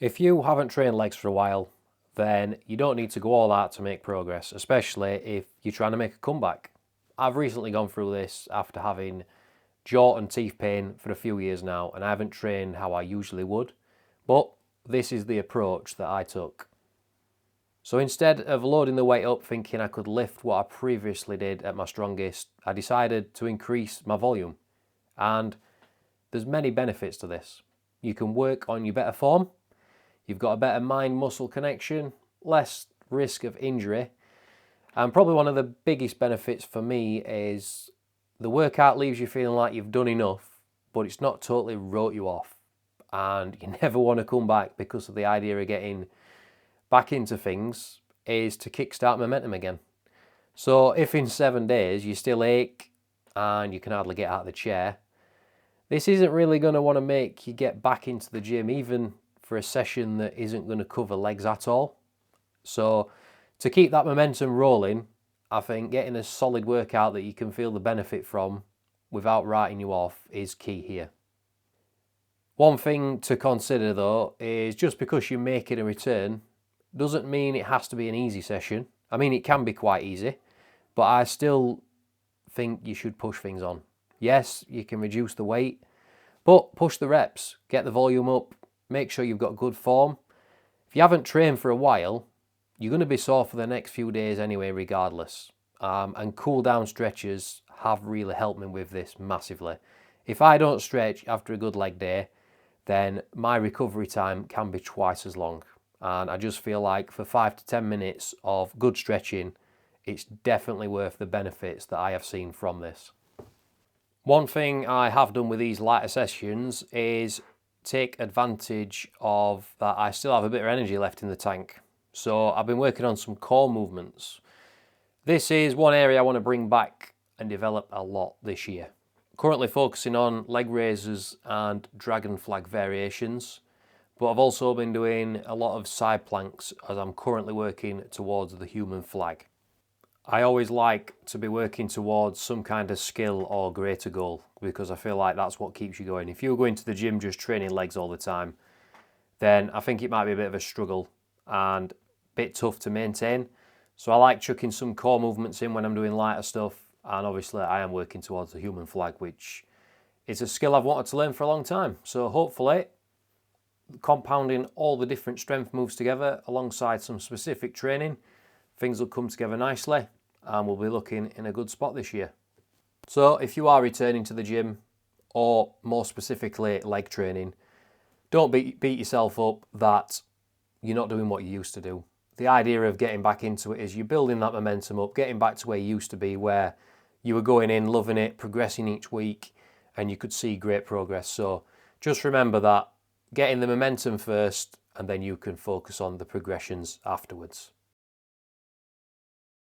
If you haven't trained legs for a while, then you don't need to go all out to make progress, especially if you're trying to make a comeback. I've recently gone through this after having jaw and teeth pain for a few years now, and I haven't trained how I usually would, but this is the approach that I took. So instead of loading the weight up thinking I could lift what I previously did at my strongest, I decided to increase my volume. And there's many benefits to this. You can work on your better form, you've got a better mind-muscle connection, less risk of injury, and probably one of the biggest benefits for me is the workout leaves you feeling like you've done enough, but it's not totally wrote you off. And you never want to come back, because of the idea of getting back into things is to kickstart momentum again. So if in 7 days you still ache and you can hardly get out of the chair, this isn't really going to want to make you get back into the gym, even for a session that isn't going to cover legs at all. So to keep that momentum rolling, I think getting a solid workout that you can feel the benefit from without writing you off is key here. One thing to consider though is just because you're making a return doesn't mean it has to be an easy session. I mean, it can be quite easy, but I still think you should push things on. Yes, you can reduce the weight, but push the reps, get the volume up, make sure you've got good form. If you haven't trained for a while, you're going to be sore for the next few days anyway, regardless. And cool down stretches have really helped me with this massively. If I don't stretch after a good leg day, then my recovery time can be twice as long. And I just feel like for 5 to 10 minutes of good stretching, it's definitely worth the benefits that I have seen from this. One thing I have done with these lighter sessions is take advantage of that I still have a bit of energy left in the tank. So I've been working on some core movements. This is one area I want to bring back and develop a lot this year. Currently focusing on leg raises and dragon flag variations, but I've also been doing a lot of side planks as I'm currently working towards the human flag. I always like to be working towards some kind of skill or greater goal, because I feel like that's what keeps you going. If you're going to the gym just training legs all the time, then I think it might be a bit of a struggle and a bit tough to maintain. So I like chucking some core movements in when I'm doing lighter stuff, and obviously I am working towards the human flag, which is a skill I've wanted to learn for a long time. So hopefully, compounding all the different strength moves together alongside some specific training, things will come together nicely and we'll be looking in a good spot this year. So if you are returning to the gym, or more specifically leg training, don't beat yourself up that you're not doing what you used to do. The idea of getting back into it is you're building that momentum up, getting back to where you used to be, where you were going in, loving it, progressing each week, and you could see great progress. So just remember that, getting the momentum first, and then you can focus on the progressions afterwards.